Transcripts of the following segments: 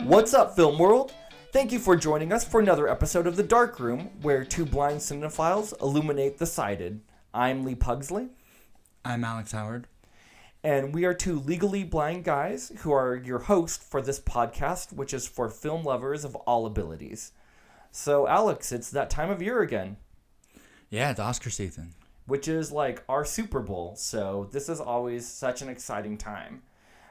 What's up, film world? Thank you for joining us for another episode of The Dark Room, where two blind cinephiles illuminate the sighted. I'm Lee Pugsley. I'm Alex Howard. And we are two legally blind guys who are your host for this podcast, which is for film lovers of all abilities. So, Alex, it's that time of year again. Yeah, it's Oscar season. Which is like our Super Bowl, so this is always such an exciting time.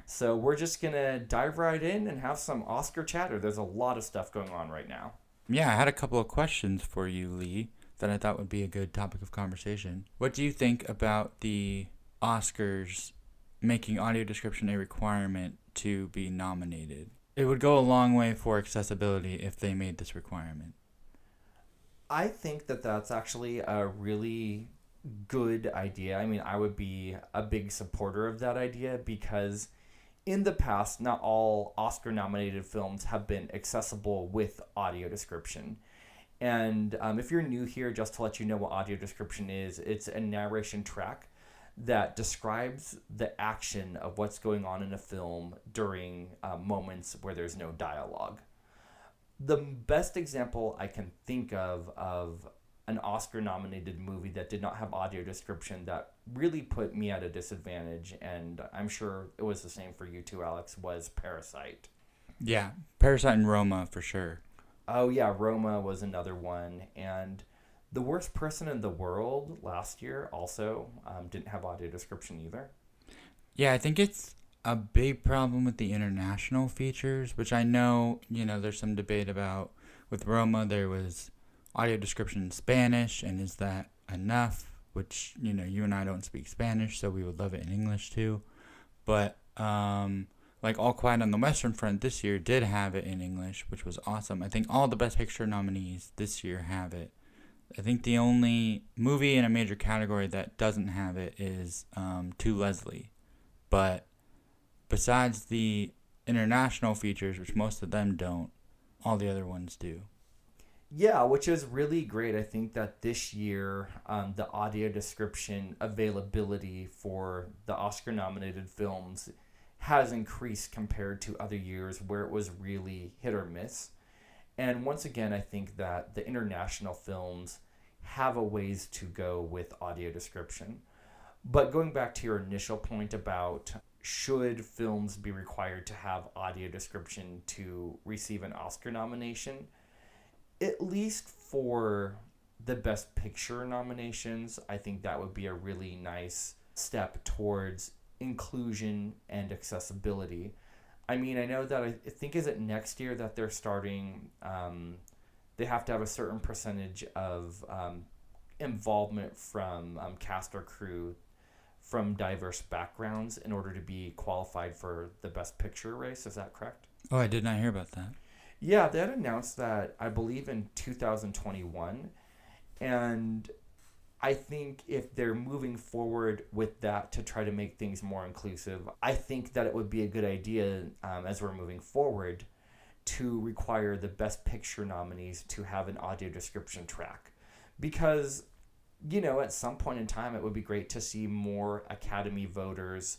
So we're just going to dive right in and have some Oscar chatter. There's a lot of stuff going on right now. Yeah, I had a couple of questions for you, Lee, that I thought would be a good topic of conversation. What do you think about the Oscars making audio description a requirement to be nominated? It would go a long way for accessibility if they made this requirement. I think that that's actually a really good idea. I mean, I would be a big supporter of that idea because in the past, not all Oscar-nominated films have been accessible with audio description. And if you're new here, just to let you know what audio description is, it's a narration track that describes the action of what's going on in a film during moments where there's no dialogue. The best example I can think of an Oscar-nominated movie that did not have audio description that really put me at a disadvantage, and I'm sure it was the same for you too, Alex, was Parasite. Yeah, Parasite and Roma for sure. Oh yeah, Roma was another one, and The Worst Person in the World last year also didn't have audio description either. Yeah, I think it's a big problem with the international features, which I know, there's some debate about. With Roma, there was audio description in Spanish, and is that enough? Which, you and I don't speak Spanish, so we would love it in English too. But, like All Quiet on the Western Front this year did have it in English, which was awesome. I think all the Best Picture nominees this year have it. I think the only movie in a major category that doesn't have it is To Leslie. But besides the international features, which most of them don't, all the other ones do. Yeah, which is really great. I think that this year, the audio description availability for the Oscar-nominated films has increased compared to other years where it was really hit or miss. And once again, I think that the international films have a ways to go with audio description. But going back to your initial point about should films be required to have audio description to receive an Oscar nomination, at least for the Best Picture nominations, I think that would be a really nice step towards inclusion and accessibility. I mean, I know that I think, is it next year that they're starting, they have to have a certain percentage of involvement from cast or crew from diverse backgrounds in order to be qualified for the Best Picture race. Is that correct? Oh, I did not hear about that. Yeah, they had announced that, I believe, in 2021. And I think if they're moving forward with that to try to make things more inclusive, I think that it would be a good idea as we're moving forward to require the Best Picture nominees to have an audio description track. Because, at some point in time, it would be great to see more Academy voters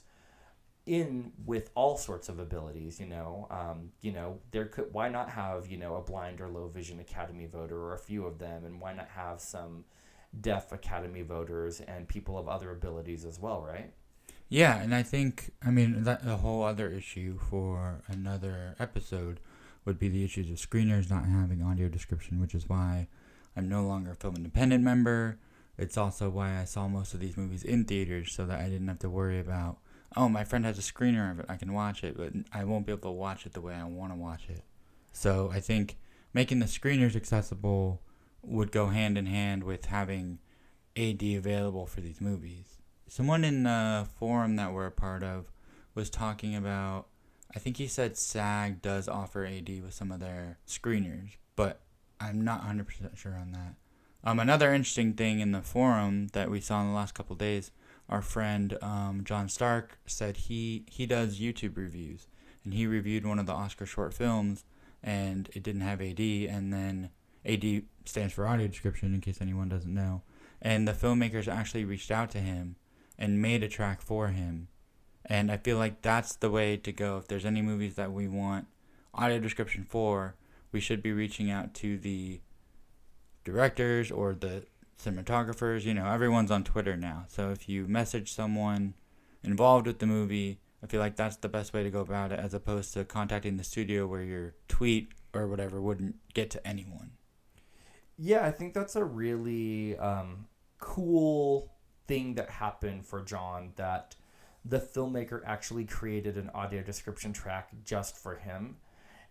in with all sorts of abilities. There could, why not have a blind or low vision Academy voter, or a few of them, and why not have some deaf Academy voters and people of other abilities as well, right? Yeah, and I think that a whole other issue for another episode would be the issues of screeners not having audio description, which is why I'm no longer a Film Independent member. It's also why I saw most of these movies in theaters, so that I didn't have to worry about, oh, my friend has a screener of it, I can watch it, but I won't be able to watch it the way I want to watch it. So I think making the screeners accessible would go hand in hand with having AD available for these movies. Someone in the forum that we're a part of was talking about, I think he said SAG does offer AD with some of their screeners, but I'm not 100% sure on that. Another interesting thing in the forum that we saw in the last couple of days, our friend John Stark said he does YouTube reviews, and he reviewed one of the Oscar short films, and it didn't have AD, and then AD stands for audio description, in case anyone doesn't know, and the filmmakers actually reached out to him and made a track for him, and I feel like that's the way to go. If there's any movies that we want audio description for, we should be reaching out to the directors or the cinematographers. Everyone's on Twitter now. So if you message someone involved with the movie, I feel like that's the best way to go about it, as opposed to contacting the studio where your tweet or whatever wouldn't get to anyone. Yeah, I think that's a really cool thing that happened for John, that the filmmaker actually created an audio description track just for him.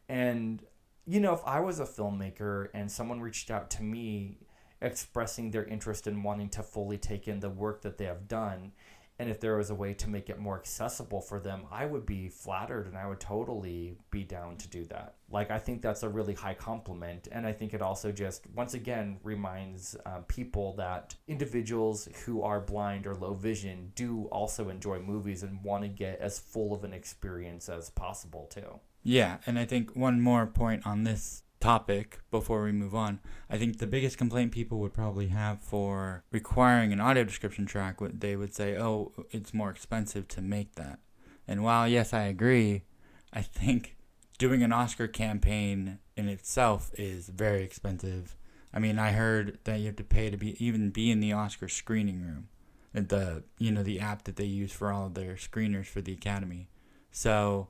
And, if I was a filmmaker and someone reached out to me expressing their interest in wanting to fully take in the work that they have done, and if there was a way to make it more accessible for them, I would be flattered and I would totally be down to do that. I think that's a really high compliment. And I think it also just, once again, reminds people that individuals who are blind or low vision do also enjoy movies and want to get as full of an experience as possible too. Yeah, and I think one more point on this topic before we move on. I think the biggest complaint people would probably have for requiring an audio description track, they would say, oh, it's more expensive to make that. And while, yes, I agree, I think doing an Oscar campaign in itself is very expensive. I mean, I heard that you have to pay to even be in the Oscar screening room, the app that they use for all of their screeners for the Academy. So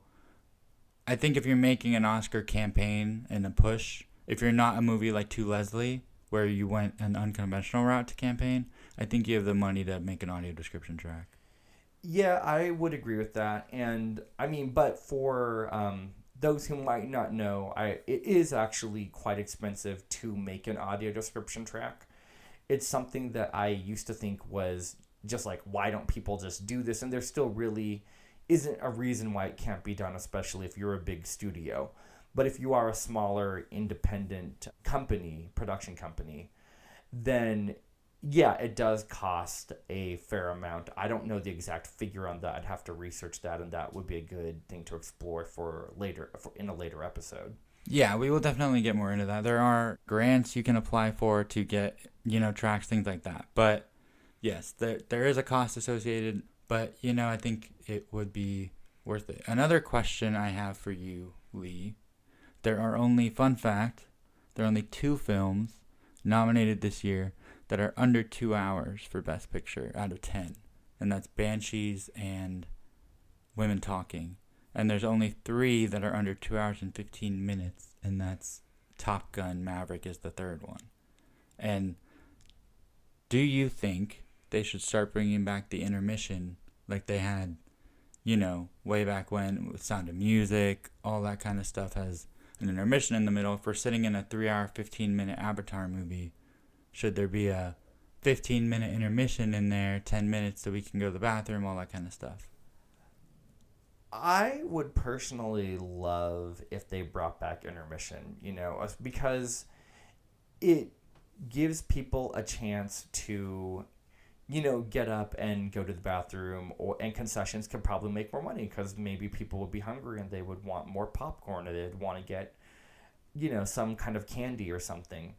I think if you're making an Oscar campaign and a push, if you're not a movie like To Leslie, where you went an unconventional route to campaign, I think you have the money to make an audio description track. Yeah, I would agree with that. And I mean, but for those who might not know, it is actually quite expensive to make an audio description track. It's something that I used to think was just like, why don't people just do this? And there still really isn't a reason why it can't be done, especially if you're a big studio. But if you are a smaller independent production company, then yeah, it does cost a fair amount. I don't know the exact figure on that. I'd have to research that, and that would be a good thing to explore in a later episode. Yeah, we will definitely get more into that. There are grants you can apply for to get, tracks, things like that. But yes, there is a cost associated. But, I think it would be worth it. Another question I have for you, Lee. There are only 2 films nominated this year that are under 2 hours for Best Picture out of 10. And that's Banshees and Women Talking. And there's only 3 that are under 2 hours and 15 minutes. And that's Top Gun Maverick is the third one. And do you think they should start bringing back the intermission like they had, way back when, with Sound of Music, all that kind of stuff has an intermission in the middle? If we're sitting in a 3-hour, 15-minute Avatar movie, should there be a 15-minute intermission in there, 10 minutes so we can go to the bathroom, all that kind of stuff? I would personally love if they brought back intermission, because it gives people a chance to get up and go to the bathroom, and concessions could probably make more money because maybe people would be hungry and they would want more popcorn, or they'd want to get, some kind of candy or something.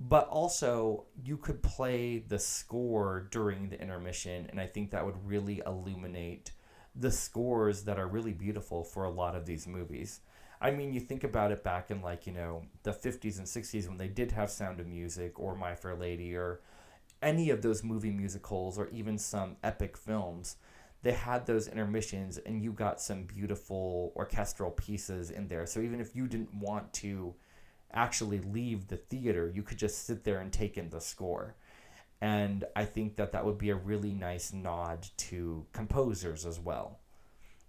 But also, you could play the score during the intermission, and I think that would really illuminate the scores that are really beautiful for a lot of these movies. I mean, you think about it back in the 50s and 60s when they did have Sound of Music or My Fair Lady or any of those movie musicals or even some epic films. They had those intermissions and you got some beautiful orchestral pieces in there. So even if you didn't want to actually leave the theater, you could just sit there and take in the score. And I think that would be a really nice nod to composers as well.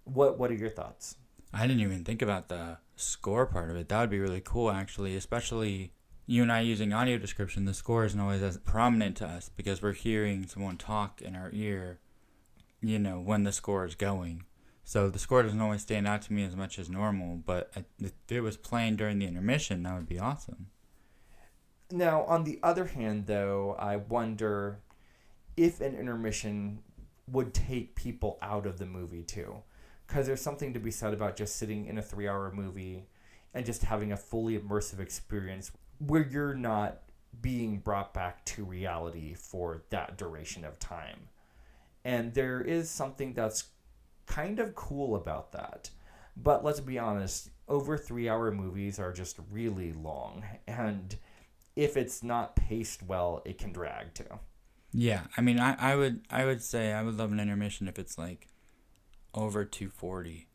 What are your thoughts? I didn't even think about the score part of it. That would be really cool, actually, especially you and I using audio description. The score isn't always as prominent to us because we're hearing someone talk in our ear, when the score is going. So the score doesn't always stand out to me as much as normal, but if it was playing during the intermission, that would be awesome. Now, on the other hand, though, I wonder if an intermission would take people out of the movie, too. Because there's something to be said about just sitting in a 3-hour movie and just having a fully immersive experience where you're not being brought back to reality for that duration of time. And there is something that's kind of cool about that. But let's be honest, over 3 hour movies are just really long. And if it's not paced well, it can drag too. Yeah, I mean, I would say I would love an intermission if it's like over 240.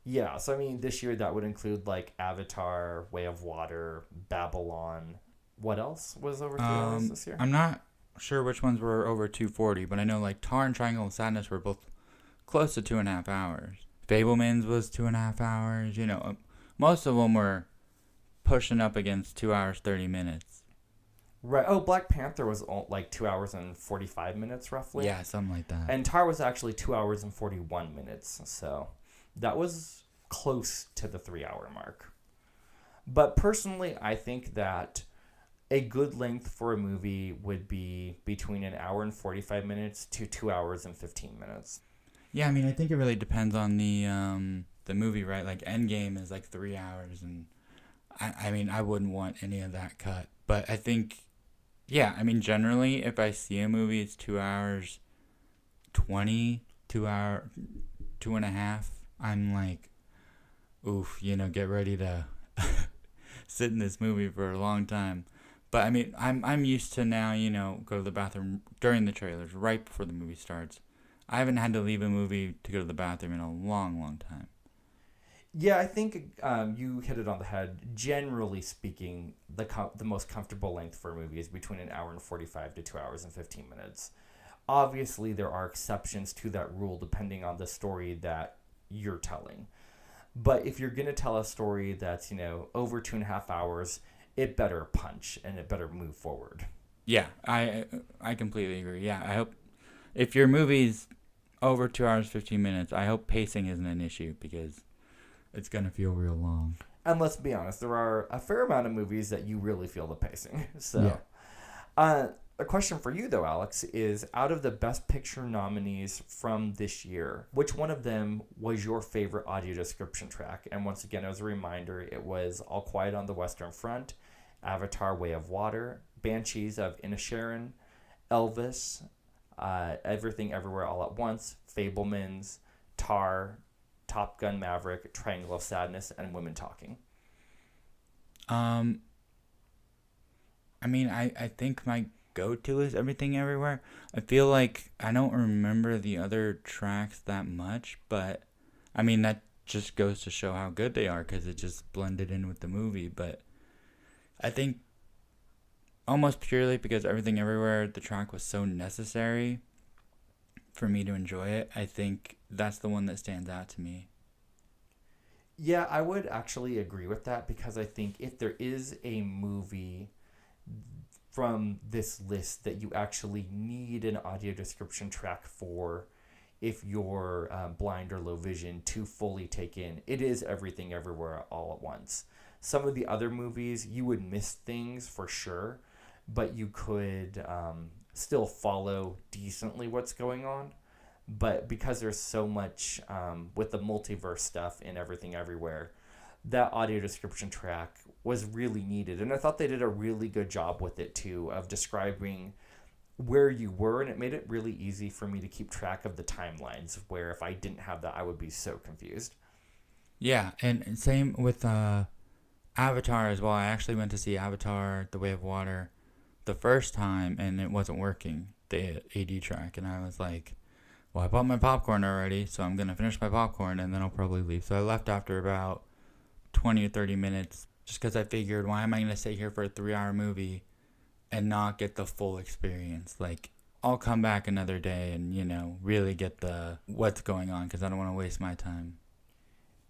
Yeah, so I mean, this year that would include like Avatar, Way of Water, Babylon. What else was over 3 hours this year? I'm not sure which ones were over 240, but I know like Tar and Triangle of Sadness were both close to 2.5 hours. Fablemans was 2.5 hours. Most of them were pushing up against 2 hours 30 minutes. Right. Oh, Black Panther was like 2 hours and 45 minutes roughly. Yeah, something like that. And Tar was actually 2 hours and 41 minutes. So that was close to the 3 hour mark. But personally, I think that a good length for a movie would be between an hour and 45 minutes to 2 hours and 15 minutes. Yeah, I mean, I think it really depends on the movie, right? Like Endgame is like 3 hours, and I mean, I wouldn't want any of that cut. But I think, yeah, I mean, generally, if I see a movie, it's 2 hours 20, 2 hour, 2.5. I'm like, oof, get ready to sit in this movie for a long time. But I mean, I'm used to now, go to the bathroom during the trailers, right before the movie starts. I haven't had to leave a movie to go to the bathroom in a long, long time. Yeah, I think you hit it on the head. Generally speaking, the most comfortable length for a movie is between an hour and 45 to 2 hours and 15 minutes. Obviously, there are exceptions to that rule depending on the story that you're telling. But if you're going to tell a story that's, over 2.5 hours, it better punch and it better move forward. Yeah, I completely agree. Yeah, I hope if your movie's over 2 hours 15 minutes, I hope pacing isn't an issue because it's gonna feel real long. And let's be honest, there are a fair amount of movies that you really feel the pacing. So, yeah. A question for you though, Alex, is out of the Best Picture nominees from this year, which one of them was your favorite audio description track? And once again, as a reminder, it was All Quiet on the Western Front, Avatar: Way of Water, Banshees of Inisherin, Elvis, Everything Everywhere All at Once, Fablemans, Tar, Top Gun Maverick, Triangle of Sadness, and Women Talking. I mean, I think my go-to is Everything Everywhere. I feel like I don't remember the other tracks that much, but I mean, that just goes to show how good they are because it just blended in with the movie. But I think almost purely because Everything Everywhere, the track was so necessary for me to enjoy it, I think that's the one that stands out to me. Yeah, I would actually agree with that because I think if there is a movie from this list that you actually need an audio description track for, if you're blind or low vision, to fully take in, it is Everything Everywhere All at Once. Some of the other movies, you would miss things for sure, but you could still follow decently what's going on. But because there's so much with the multiverse stuff in Everything Everywhere, that audio description track was really needed. And I thought they did a really good job with it too, of describing where you were, and it made it really easy for me to keep track of the timelines, where if I didn't have that, I would be so confused. Yeah, and same with Avatar as well. I actually went to see Avatar: The Way of Water the first time, and it wasn't working, the AD track, and I was like, well, I bought my popcorn already, so I'm going to finish my popcorn, and then I'll probably leave. So I left after about 20 or 30 minutes, just because I figured, why am I going to sit here for a 3-hour movie and not get the full experience? Like, I'll come back another day and, really get the what's going on, because I don't want to waste my time.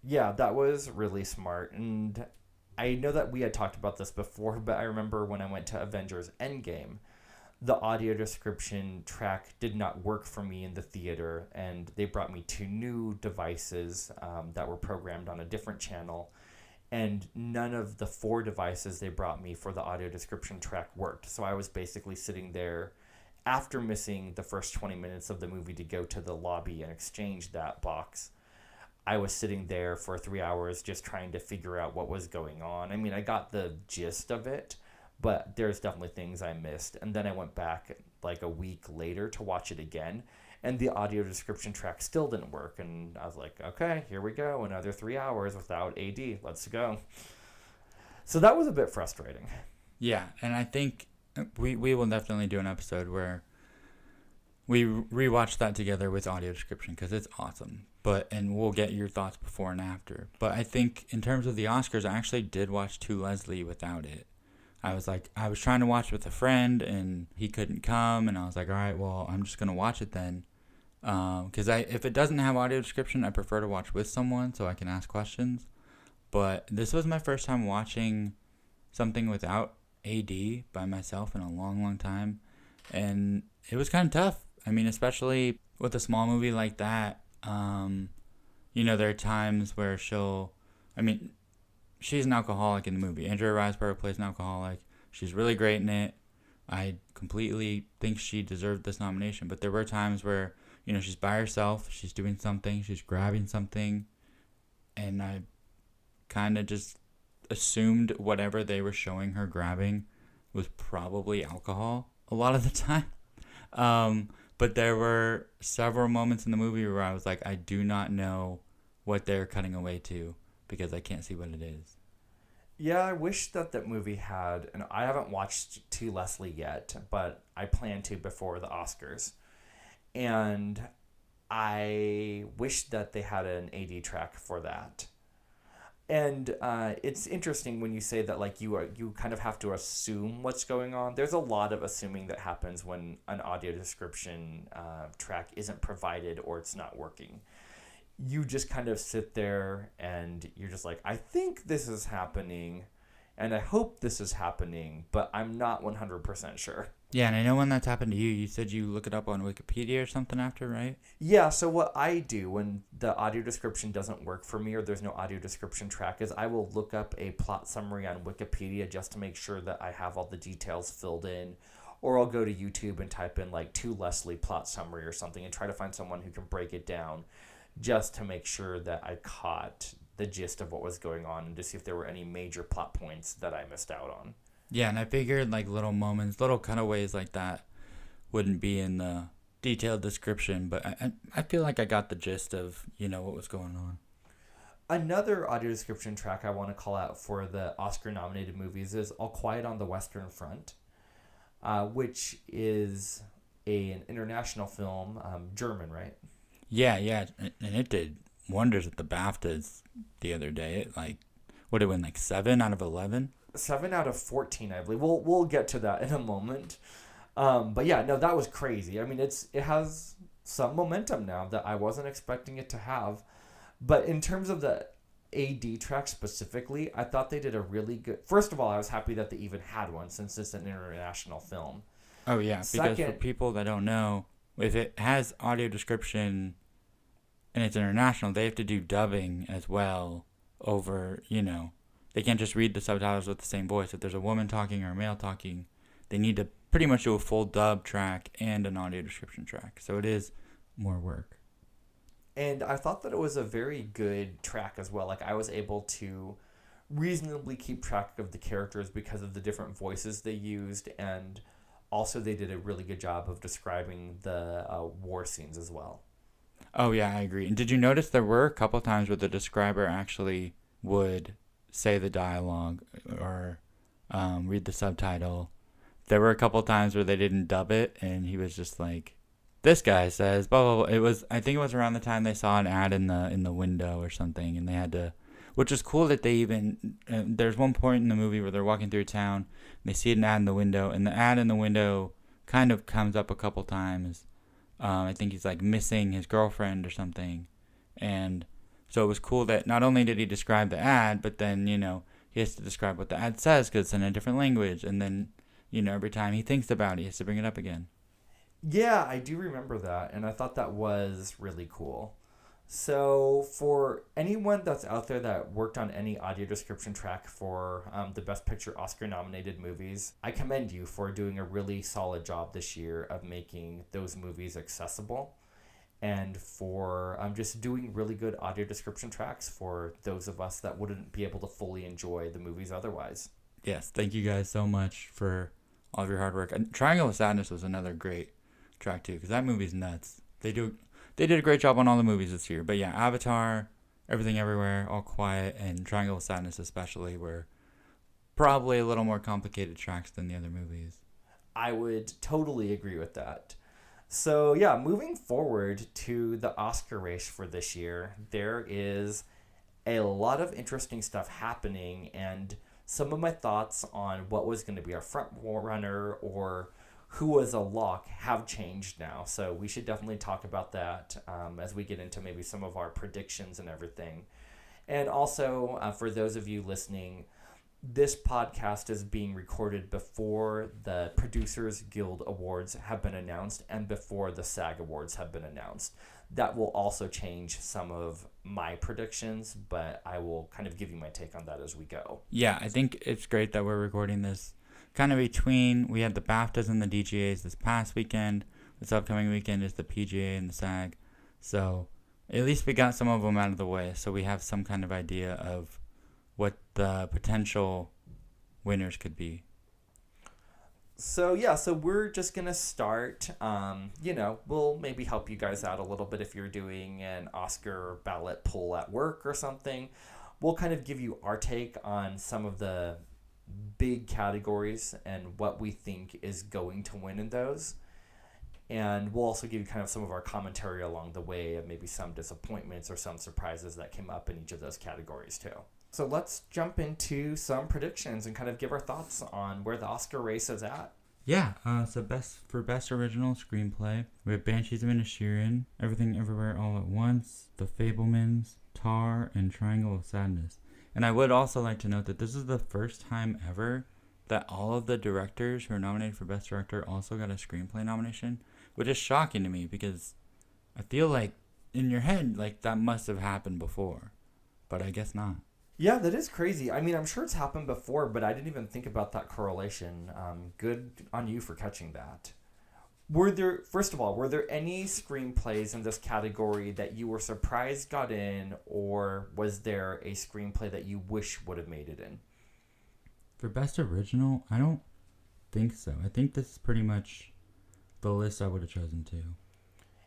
Yeah, that was really smart. And I know that we had talked about this before, but I remember when I went to Avengers Endgame, the audio description track did not work for me in the theater, and they brought me 2 new devices that were programmed on a different channel, and none of the 4 devices they brought me for the audio description track worked. So I was basically sitting there after missing the first 20 minutes of the movie to go to the lobby and exchange that box. I was sitting there for 3 hours just trying to figure out what was going on. I mean, I got the gist of it, but there's definitely things I missed. And then I went back like a week later to watch it again. and the audio description track still didn't work. And I was like, okay, here we go. Another 3 hours without AD. Let's go. So that was a bit frustrating. Yeah, and I think we will definitely do an episode where we rewatch that together with audio description because it's awesome. And we'll get your thoughts before and after. But I think in terms of the Oscars, I actually did watch To Leslie without it. I was trying to watch with a friend and he couldn't come, and I was like, all right, well, I'm just gonna watch it then. Because if it doesn't have audio description, I prefer to watch with someone so I can ask questions. But this was my first time watching something without AD by myself in a long, long time, and it was kind of tough. I mean, especially with a small movie like that. There are times where she's an alcoholic in the movie. Andrea Riseborough plays an alcoholic. She's really great in it. I completely think she deserved this nomination. But there were times where, she's by herself. She's doing something. She's grabbing something. And I kind of just assumed whatever they were showing her grabbing was probably alcohol a lot of the time. But there were several moments in the movie where I was like, I do not know what they're cutting away to because I can't see what it is. Yeah, I wish that movie had, and I haven't watched To Leslie yet, but I plan to before the Oscars. And I wish that they had an AD track for that. And it's interesting when you say that, like, you kind of have to assume what's going on. There's a lot of assuming that happens when an audio description track isn't provided or it's not working. You just kind of sit there and you're just like, I think this is happening and I hope this is happening, but I'm not 100% sure. Yeah, and I know when that's happened to you, you said you look it up on Wikipedia or something after, right? Yeah, so what I do when the audio description doesn't work for me or there's no audio description track is I will look up a plot summary on Wikipedia just to make sure that I have all the details filled in. Or I'll go to YouTube and type in like To Leslie plot summary or something and try to find someone who can break it down just to make sure that I caught the gist of what was going on and to see if there were any major plot points that I missed out on. Yeah, and I figured like little moments, little cutaways like that wouldn't be in the detailed description, but I feel like I got the gist of, what was going on. Another audio description track I want to call out for the Oscar-nominated movies is All Quiet on the Western Front, which is an international film, German, right? Yeah, and it did wonders at the BAFTAs the other day. What did it win, 7 out of 11? 7 out of 14, I believe. We'll get to that in a moment. But yeah, no, that was crazy. I mean, it has some momentum now that I wasn't expecting it to have. But in terms of the AD track specifically, I thought they did a really good... First of all, I was happy that they even had one since it's an international film. Oh, yeah, because for people that don't know, if it has audio description and it's international, they have to do dubbing as well over, they can't just read the subtitles with the same voice. If there's a woman talking or a male talking, they need to pretty much do a full dub track and an audio description track. So it is more work. And I thought that it was a very good track as well. Like, I was able to reasonably keep track of the characters because of the different voices they used, and also they did a really good job of describing the war scenes as well. Oh, yeah, I agree. And did you notice there were a couple times where the describer actually would say the dialogue or read the subtitle? There were a couple times where they didn't dub it, and he was just like, this guy says, blah, blah, blah. I think it was around the time they saw an ad in the window or something, and they had to, which is cool that they even, there's one point in the movie where they're walking through town, and they see an ad in the window, and the ad in the window kind of comes up a couple times. I think he's missing his girlfriend or something. And so it was cool that not only did he describe the ad, but then, he has to describe what the ad says because it's in a different language. And then, every time he thinks about it, he has to bring it up again. Yeah, I do remember that. And I thought that was really cool. So for anyone that's out there that worked on any audio description track for the Best Picture Oscar-nominated movies, I commend you for doing a really solid job this year of making those movies accessible and for just doing really good audio description tracks for those of us that wouldn't be able to fully enjoy the movies otherwise. Yes, thank you guys so much for all of your hard work. And Triangle of Sadness was another great track too, because that movie's nuts. they did a great job on all the movies this year. But yeah, Avatar, Everything Everywhere, All Quiet, and Triangle of Sadness especially were probably a little more complicated tracks than the other movies. I would totally agree with that. So yeah, moving forward to the Oscar race for this year, there is a lot of interesting stuff happening, and some of my thoughts on what was going to be our front runner or who was a lock have changed now. So we should definitely talk about that as we get into maybe some of our predictions and everything. And also, for those of you listening, this podcast is being recorded before the Producers Guild Awards have been announced and before the SAG Awards have been announced. That will also change some of my predictions, but I will kind of give you my take on that as we go. Yeah, I think it's great that we're recording this kind of between. We had the BAFTAs and the DGAs this past weekend. This upcoming weekend is the PGA and the SAG. So at least we got some of them out of the way, so we have some kind of idea of what the potential winners could be. So we're just going to start, we'll maybe help you guys out a little bit if you're doing an Oscar ballot poll at work or something. We'll kind of give you our take on some of the big categories and what we think is going to win in those. And we'll also give you kind of some of our commentary along the way and maybe some disappointments or some surprises that came up in each of those categories too. So let's jump into some predictions and kind of give our thoughts on where the Oscar race is at. Yeah, so best original screenplay, we have Banshees of Inisherin, Everything Everywhere All at Once, The Fabelmans, Tar, and Triangle of Sadness. And I would also like to note that this is the first time ever that all of the directors who are nominated for Best Director also got a screenplay nomination, which is shocking to me because I feel like in your head, like that must have happened before, but I guess not. Yeah, that is crazy. I mean, I'm sure it's happened before, but I didn't even think about that correlation. Good on you for catching that. Were there any screenplays in this category that you were surprised got in, or was there a screenplay that you wish would have made it in? For Best Original, I don't think so. I think this is pretty much the list I would have chosen too.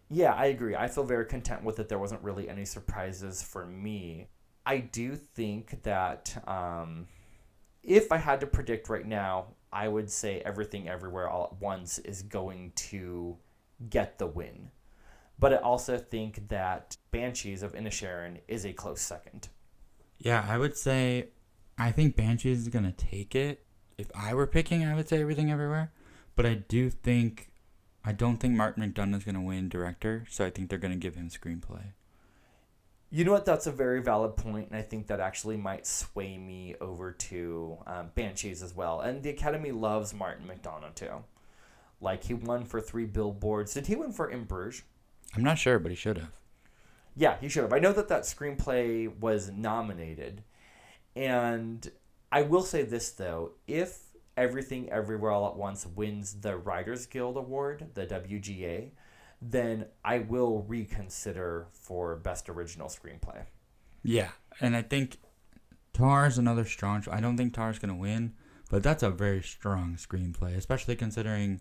Yeah, I agree. I feel very content with it. There wasn't really any surprises for me. I do think that if I had to predict right now, I would say Everything Everywhere All at Once is going to get the win. But I also think that Banshees of Inisherin is a close second. Yeah, I would say I think Banshees is going to take it. If I were picking, I would say Everything Everywhere. But I don't think Martin McDonagh is going to win director, so I think they're going to give him screenplay. You know what? That's a very valid point, and I think that actually might sway me over to Banshees as well. And the Academy loves Martin McDonagh, too. Like, he won for 3 Billboards. Did he win for In Bruges? I'm not sure, but he should have. Yeah, he should have. I know that screenplay was nominated. And I will say this, though. If Everything Everywhere All at Once wins the Writers Guild Award, the WGA, then I will reconsider for Best Original Screenplay. Yeah, and I think Tar's another strong... I don't think Tar's going to win, but that's a very strong screenplay, especially considering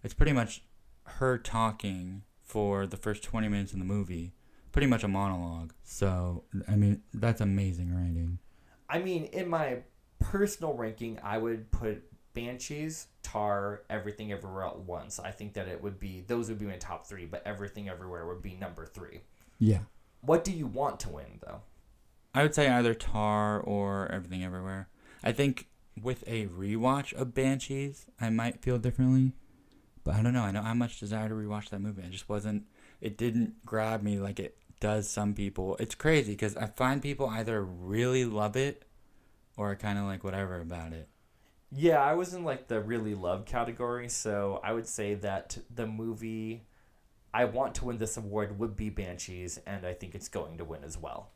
it's pretty much her talking for the first 20 minutes in the movie. Pretty much a monologue. So, I mean, that's amazing writing. I mean, in my personal ranking, I would put Banshees, Tar, Everything Everywhere at Once. I think that those would be my top 3, but Everything Everywhere would be number 3. Yeah. What do you want to win, though? I would say either Tar or Everything Everywhere. I think with a rewatch of Banshees, I might feel differently. But I don't know. I don't have much desire to rewatch that movie. It didn't grab me like it does some people. It's crazy because I find people either really love it or kind of like whatever about it. Yeah, I was in like the really love category, so I would say that the movie I want to win this award would be Banshees, and I think it's going to win as well.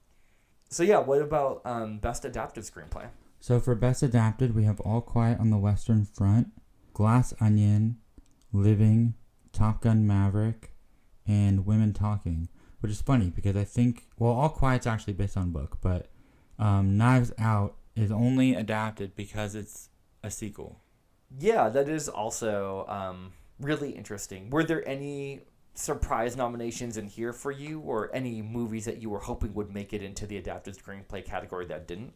So yeah, what about Best Adapted Screenplay? So for Best Adapted, we have All Quiet on the Western Front, Glass Onion, Living, Top Gun Maverick, and Women Talking, which is funny because I think, All Quiet's actually based on a book, but Knives Out is only adapted because it's a sequel. Yeah, that is also really interesting. Were there any surprise nominations in here for you, or any movies that you were hoping would make it into the adapted screenplay category that didn't?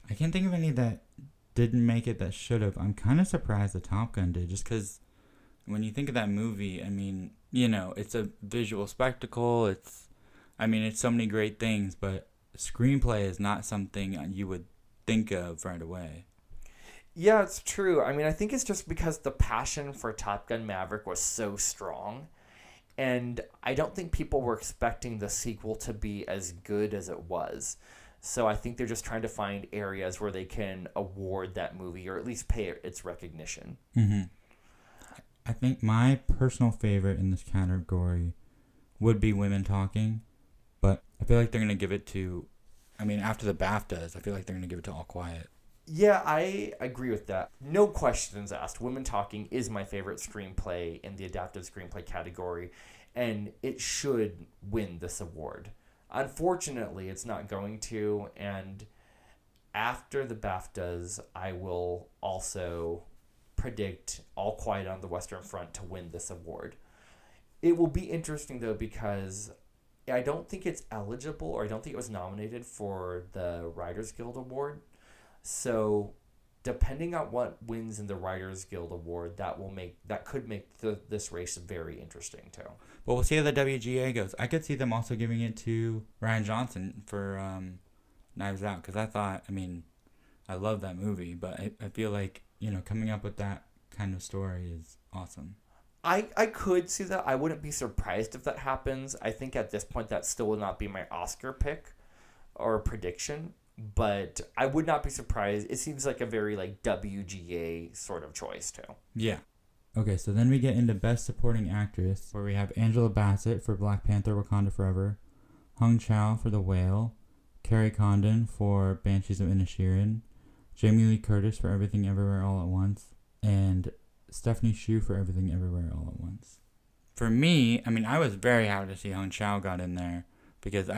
I can't think of any that didn't make it that should have. I'm kind of surprised that Top Gun did, just because when you think of that movie, I mean, it's a visual spectacle. It's so many great things, but screenplay is not something you would think of right away. Yeah, it's true. I mean, I think it's just because the passion for Top Gun Maverick was so strong. And I don't think people were expecting the sequel to be as good as it was. So I think they're just trying to find areas where they can award that movie, or at least pay it its recognition. Mm-hmm. I think my personal favorite in this category would be Women Talking. But I feel like they're going to give it to... after the BAFTAs, I feel like they're going to give it to All Quiet. Yeah, I agree with that. No questions asked. Women Talking is my favorite screenplay in the adapted screenplay category, and it should win this award. Unfortunately, it's not going to, and after the BAFTAs, I will also predict All Quiet on the Western Front to win this award. It will be interesting, though, because I don't think it's eligible, or I don't think it was nominated for the Writers Guild Award. So, depending on what wins in the Writers Guild Award, that could make this race very interesting too. Well, we'll see how the WGA goes. I could see them also giving it to Rian Johnson for Knives Out, because I love that movie, but I feel like coming up with that kind of story is awesome. I could see that. I wouldn't be surprised if that happens. I think at this point that still would not be my Oscar pick or prediction. But I would not be surprised. It seems like a very WGA sort of choice too. Yeah. Okay, so then we get into Best Supporting Actress, where we have Angela Bassett for Black Panther: Wakanda Forever, Hung Chow for The Whale, Carrie Condon for Banshees of Inisherin, Jamie Lee Curtis for Everything Everywhere All at Once, and Stephanie Hsu for Everything Everywhere All at Once. For me, I was very happy to see Hung Chow got in there, because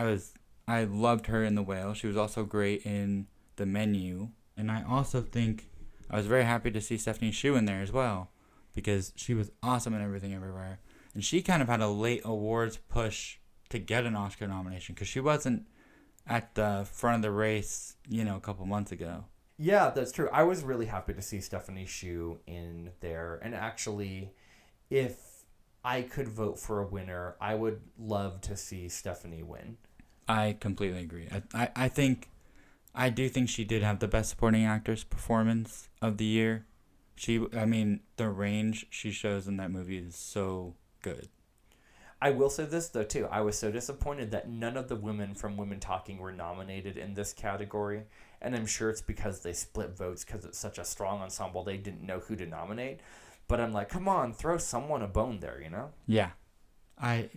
I loved her in The Whale. She was also great in The Menu. And I also think I was very happy to see Stephanie Hsu in there as well, because she was awesome in Everything Everywhere. And she kind of had a late awards push to get an Oscar nomination, because she wasn't at the front of the race, a couple months ago. Yeah, that's true. I was really happy to see Stephanie Hsu in there. And actually, if I could vote for a winner, I would love to see Stephanie win. I completely agree. I do think she did have the Best Supporting Actress performance of the year. The range she shows in that movie is so good. I will say this, though, too. I was so disappointed that none of the women from Women Talking were nominated in this category. And I'm sure it's because they split votes, because it's such a strong ensemble, they didn't know who to nominate. But I'm like, come on, throw someone a bone there, Yeah. I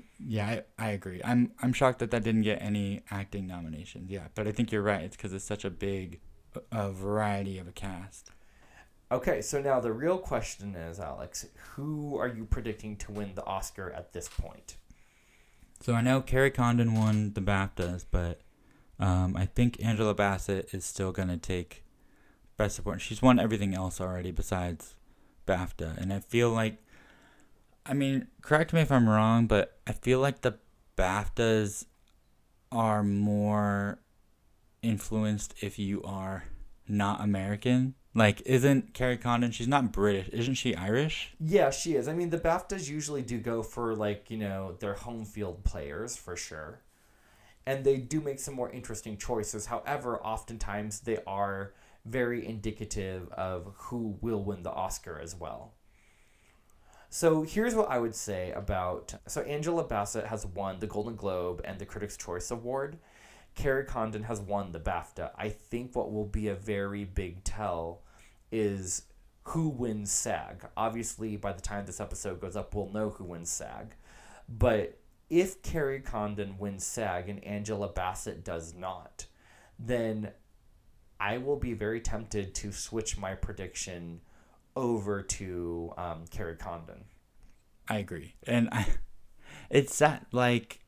agree. I'm shocked that didn't get any acting nominations. Yeah, but I think you're right. It's because it's such a big variety of a cast. Okay, so now the real question is, Alex, who are you predicting to win the Oscar at this point? So I know Carrie Condon won the BAFTAs, but I think Angela Bassett is still going to take Best Supporting. She's won everything else already besides BAFTA, and I feel like, correct me if I'm wrong, but I feel like the BAFTAs are more influenced if you are not American. Isn't Carrie Condon, she's not British, isn't she Irish? Yeah, she is. The BAFTAs usually do go for, their home field players, for sure. And they do make some more interesting choices. However, oftentimes they are very indicative of who will win the Oscar as well. So here's what I would say about... So Angela Bassett has won the Golden Globe and the Critics' Choice Award. Carrie Condon has won the BAFTA. I think what will be a very big tell is who wins SAG. Obviously, by the time this episode goes up, we'll know who wins SAG. But if Carrie Condon wins SAG and Angela Bassett does not, then I will be very tempted to switch my prediction over to Carrie Condon. I agree. And it's that, like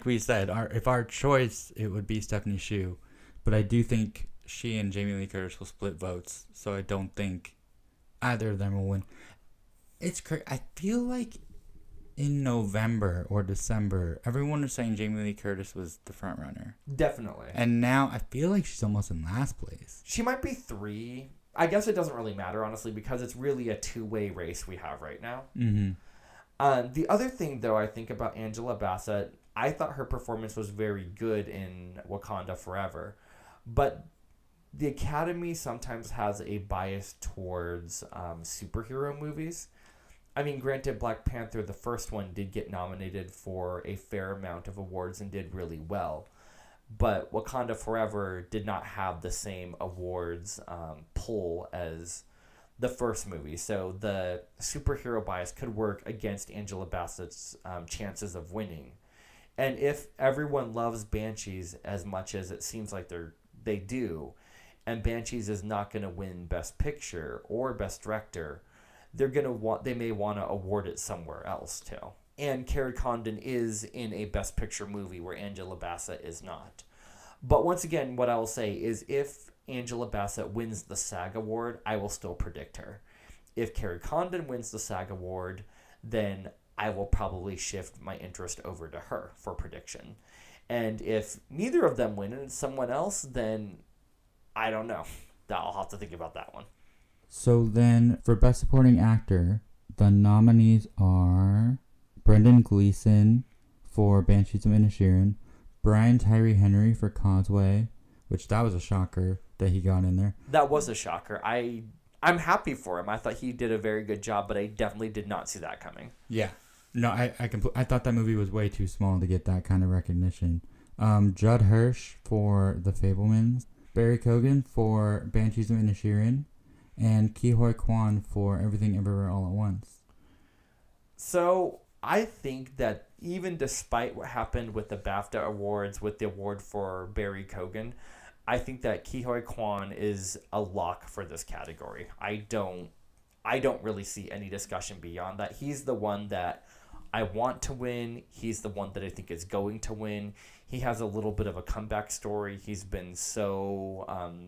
we said, if our choice, it would be Stephanie Hsu. But I do think she and Jamie Lee Curtis will split votes. So I don't think either of them will win. It's crazy. I feel like in November or December, everyone was saying Jamie Lee Curtis was the front runner. Definitely. And now I feel like she's almost in last place. She might be 3. I guess it doesn't really matter, honestly, because it's really a two-way race we have right now. Mm-hmm. The other thing, though, I think about Angela Bassett, I thought her performance was very good in Wakanda Forever. But the Academy sometimes has a bias towards superhero movies. I mean, granted, Black Panther, the first one, did get nominated for a fair amount of awards and did really well. But Wakanda Forever did not have the same awards pull as the first movie. So the superhero bias could work against Angela Bassett's chances of winning. And if everyone loves Banshees as much as it seems like they do, and Banshees is not going to win Best Picture or Best Director, they may want to award it somewhere else too. And Carrie Condon is in a Best Picture movie where Angela Bassett is not. But once again, what I will say is if Angela Bassett wins the SAG Award, I will still predict her. If Carrie Condon wins the SAG Award, then I will probably shift my interest over to her for prediction. And if neither of them win and it's someone else, then I don't know. I'll have to think about that one. So then, for Best Supporting Actor, the nominees are Brendan Gleeson for Banshees of Inisherin, Brian Tyree Henry for Causeway, which that was a shocker that he got in there. That was a shocker. I'm happy for him. I thought he did a very good job, but I definitely did not see that coming. Yeah. No, I thought that movie was way too small to get that kind of recognition. Judd Hirsch for The Fabelmans, Barry Keoghan for Banshees of Inisherin, and Ke-Huy Quan for Everything Everywhere All at Once. So I think that even despite what happened with the BAFTA awards, with the award for Barry Keoghan, I think that Ke-Huy Quan is a lock for this category. I don't really see any discussion beyond that. He's the one that I want to win. He's the one that I think is going to win. He has a little bit of a comeback story. He's been so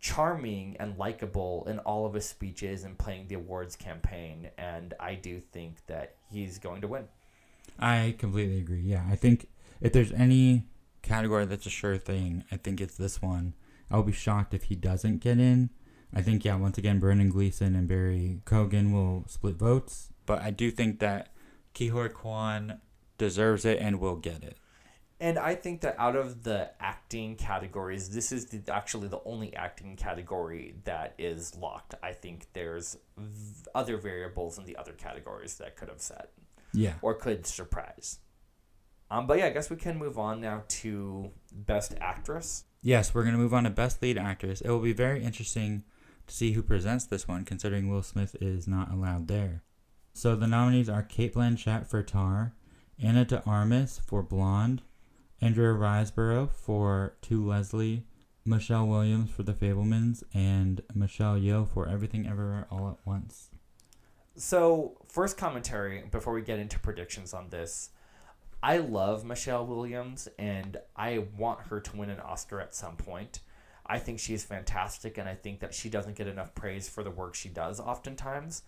charming and likable in all of his speeches and playing the awards campaign, and I do think that he's going to win. I completely agree. Yeah, I think if there's any category that's a sure thing, I think it's this one. I will be shocked if he doesn't get in. I think, yeah, once again, Brendan Gleeson and Barry Keoghan will split votes, but I do think that Ke-Huy Quan deserves it and will get it. And I think that out of the acting categories, this is actually the only acting category that is locked. I think there's other variables in the other categories that could have set. Yeah. Or could surprise. But yeah, I guess we can move on now to Best Actress. Yes, we're going to move on to Best Lead Actress. It will be very interesting to see who presents this one, considering Will Smith is not allowed there. So the nominees are Cate Blanchett for Tar, Ana de Armas for Blonde, Andrea Riseborough for To Leslie, Michelle Williams for The Fabelmans, and Michelle Yeoh for Everything Everywhere All at Once. So, first commentary, before we get into predictions on this, I love Michelle Williams, and I want her to win an Oscar at some point. I think she's fantastic, and I think that she doesn't get enough praise for the work she does oftentimes.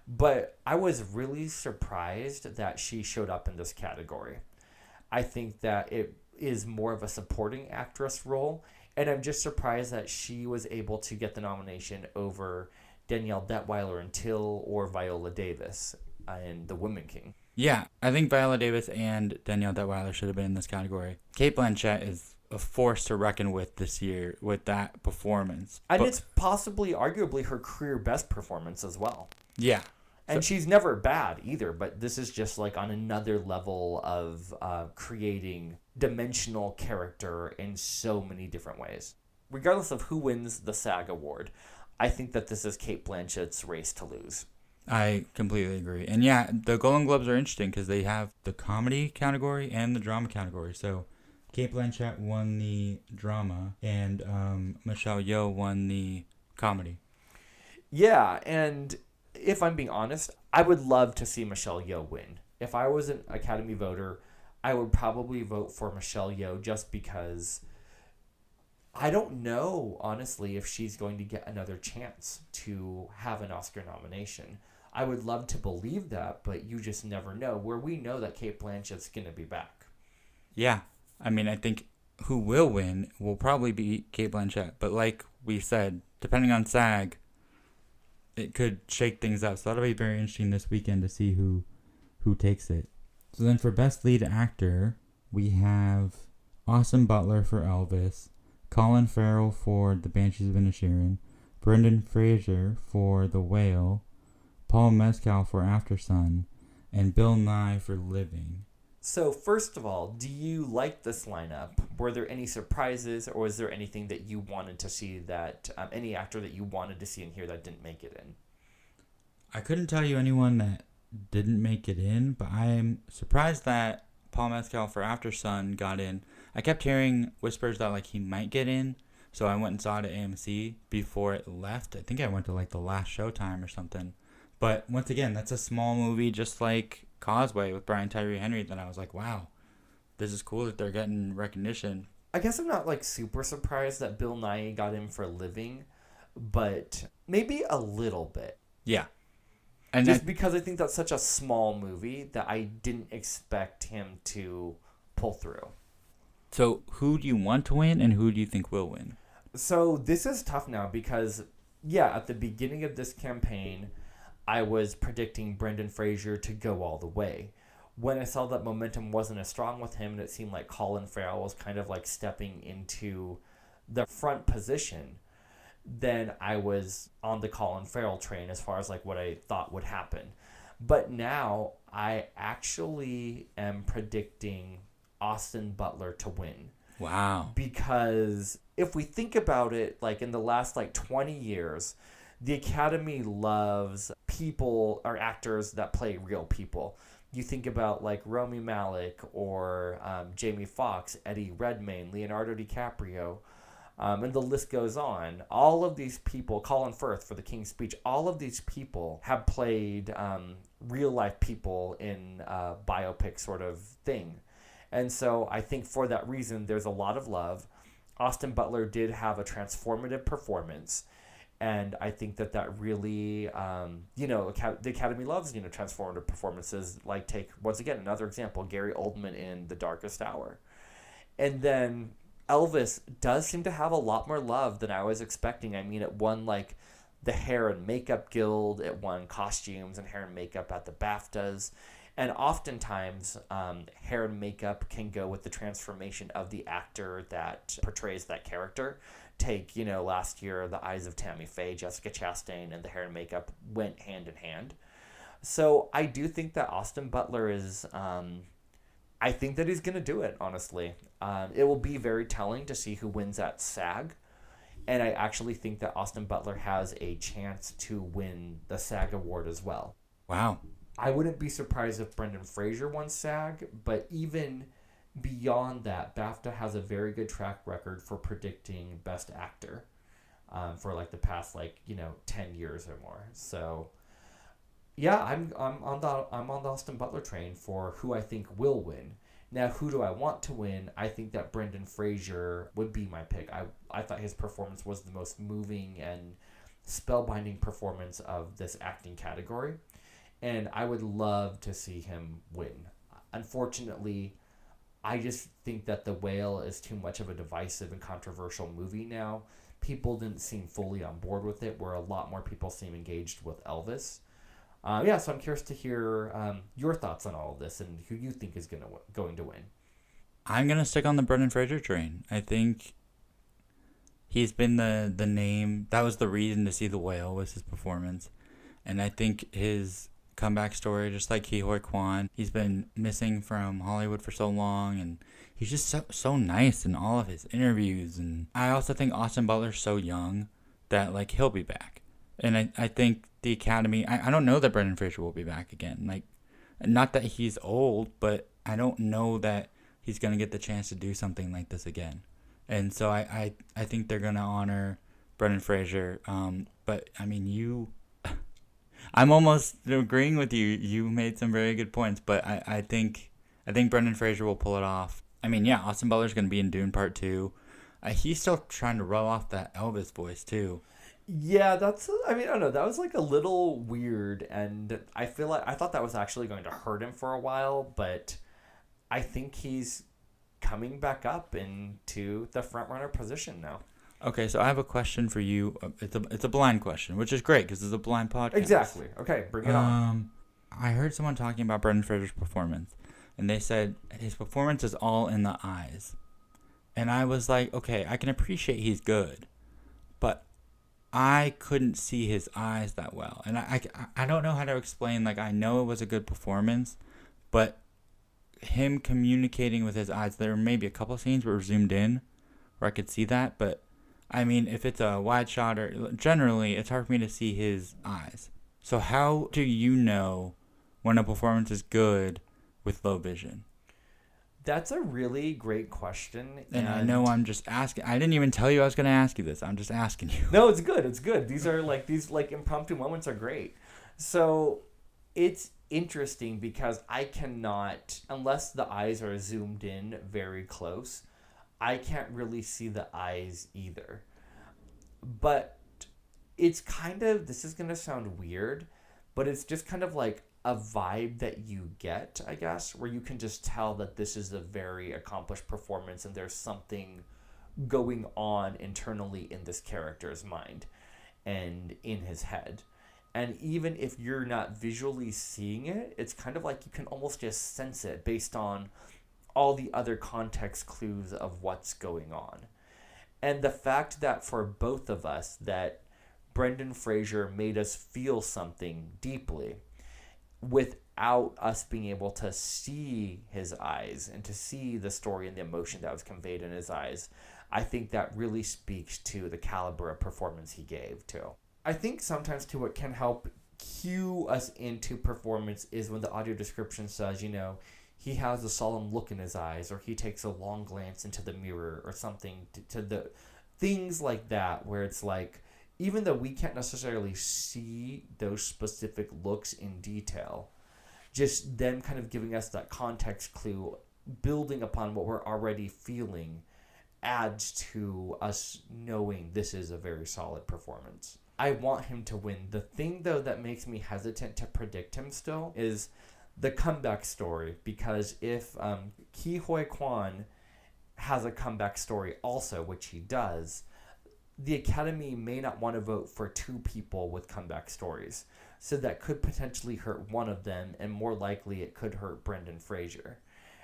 But I was really surprised that she showed up in this category. I think that it is more of a supporting actress role, and I'm just surprised that she was able to get the nomination over Danielle Detweiler and Till or Viola Davis in The Woman King. Yeah, I think Viola Davis and Danielle Detweiler should have been in this category. Cate Blanchett is a force to reckon with this year with that performance. And it's possibly, arguably, her career best performance as well. Yeah. And she's never bad either, but this is just like on another level of creating dimensional character in so many different ways. Regardless of who wins the SAG award, I think that this is Cate Blanchett's race to lose. I completely agree. And yeah, the Golden Globes are interesting because they have the comedy category and the drama category. So Cate Blanchett won the drama and Michelle Yeoh won the comedy. Yeah, and if I'm being honest, I would love to see Michelle Yeoh win. If I was an Academy voter, I would probably vote for Michelle Yeoh just because I don't know, honestly, if she's going to get another chance to have an Oscar nomination. I would love to believe that, but you just never know. Where we know that Cate Blanchett's going to be back. Yeah. I mean, I think who will win will probably be Cate Blanchett. But like we said, depending on SAG, it could shake things up. So that'll be very interesting this weekend to see who takes it. So then for Best Lead Actor, we have Austin Butler for Elvis, Colin Farrell for The Banshees of Inisherin, Brendan Fraser for The Whale, Paul Mescal for Aftersun, and Bill Nye for Living. So first of all, do you like this lineup? Were there any surprises, or was there anything that you wanted to see that, any actor that you wanted to see in here that didn't make it in? I couldn't tell you anyone that didn't make it in, but I'm surprised that Paul Mescal for Aftersun got in. I kept hearing whispers that like he might get in, so I went and saw it at AMC before it left. I think I went to like the last showtime or something. But once again, that's a small movie just like Causeway with Brian Tyree Henry that I was like, wow, this is cool that they're getting recognition. I guess I'm not like super surprised that Bill Nye got in for Living, but maybe a little bit. Yeah. And just because I think that's such a small movie that I didn't expect him to pull through. So who do you want to win and who do you think will win? So this is tough now because, yeah, at the beginning of this campaign, I was predicting Brendan Fraser to go all the way. When I saw that momentum wasn't as strong with him and it seemed like Colin Farrell was kind of like stepping into the front position, then I was on the Colin Farrell train as far as like what I thought would happen. But now I actually am predicting Austin Butler to win. Wow. Because if we think about it, like in the last like 20 years, the Academy loves people or actors that play real people. You think about like Rami Malek or Jamie Foxx, Eddie Redmayne, Leonardo DiCaprio, and the list goes on. All of these people, Colin Firth for The King's Speech, all of these people have played real life people in a biopic sort of thing. And so I think for that reason, there's a lot of love. Austin Butler did have a transformative performance. And I think that really, the Academy loves, transformative performances. Like take, once again, another example, Gary Oldman in The Darkest Hour. And then Elvis does seem to have a lot more love than I was expecting. I mean, it won like the Hair and Makeup Guild. It won costumes and hair and makeup at the BAFTAs. And oftentimes, hair and makeup can go with the transformation of the actor that portrays that character. Take, last year, The Eyes of Tammy Faye, Jessica Chastain, and the hair and makeup went hand in hand. So I do think that Austin Butler is, I think that he's going to do it, honestly. It will be very telling to see who wins at SAG. And I actually think that Austin Butler has a chance to win the SAG award as well. Wow. I wouldn't be surprised if Brendan Fraser won SAG, but even beyond that, BAFTA has a very good track record for predicting Best Actor for like the past 10 years or more. So yeah, I'm on the Austin Butler train for who I think will win. Now, who do I want to win? I think that Brendan Fraser would be my pick. I thought his performance was the most moving and spellbinding performance of this acting category. And I would love to see him win. Unfortunately, I just think that The Whale is too much of a divisive and controversial movie now. People didn't seem fully on board with it, where a lot more people seem engaged with Elvis. So I'm curious to hear your thoughts on all of this and who you think is going to win. I'm going to stick on the Brendan Fraser train. I think he's been the name. That was the reason to see The Whale, was his performance. And I think his comeback story, just like Ke Huy Quan, he's been missing from Hollywood for so long, and he's just so nice in all of his interviews. And I also think Austin Butler's so young that like he'll be back. And I think the Academy, I don't know that Brendan Fraser will be back again. Like, not that he's old, but I don't know that he's going to get the chance to do something like this again. And so I think they're going to honor Brendan Fraser. But I mean, I'm almost agreeing with you. You made some very good points, but I think Brendan Fraser will pull it off. I mean, yeah, Austin Butler's going to be in Dune Part 2. He's still trying to roll off that Elvis voice, too. Yeah, I mean, I don't know. That was like a little weird, and I feel like I thought that was actually going to hurt him for a while, but I think he's coming back up into the front runner position now. Okay, so I have a question for you. It's a blind question, which is great because it's a blind podcast. Exactly. Okay, bring it on. I heard someone talking about Brendan Fraser's performance, and they said his performance is all in the eyes. And I was like, okay, I can appreciate he's good, but I couldn't see his eyes that well. And I don't know how to explain, like, I know it was a good performance, but him communicating with his eyes, there were maybe a couple scenes where it was zoomed in where I could see that, but I mean, if it's a wide shot or generally, it's hard for me to see his eyes. So how do you know when a performance is good with low vision? That's a really great question. And I know I'm just asking. I didn't even tell you I was going to ask you this. I'm just asking you. No, it's good. It's good. These impromptu moments are great. So it's interesting because I cannot, unless the eyes are zoomed in very close, I can't really see the eyes either. But it's kind of, this is going to sound weird, but it's just kind of like a vibe that you get, I guess, where you can just tell that this is a very accomplished performance and there's something going on internally in this character's mind and in his head. And even if you're not visually seeing it, it's kind of like you can almost just sense it based on all the other context clues of what's going on. And the fact that for both of us that Brendan Fraser made us feel something deeply without us being able to see his eyes and to see the story and the emotion that was conveyed in his eyes, I think that really speaks to the caliber of performance he gave too. I think sometimes too what can help cue us into performance is when the audio description says, you know, he has a solemn look in his eyes, or he takes a long glance into the mirror, or something to the things like that, where it's like, even though we can't necessarily see those specific looks in detail, just them kind of giving us that context clue, building upon what we're already feeling, adds to us knowing this is a very solid performance. I want him to win. The thing, though, that makes me hesitant to predict him still is the comeback story, because if Ke Huy Quan has a comeback story also, which he does, the Academy may not want to vote for two people with comeback stories. So that could potentially hurt one of them, and more likely it could hurt Brendan Fraser.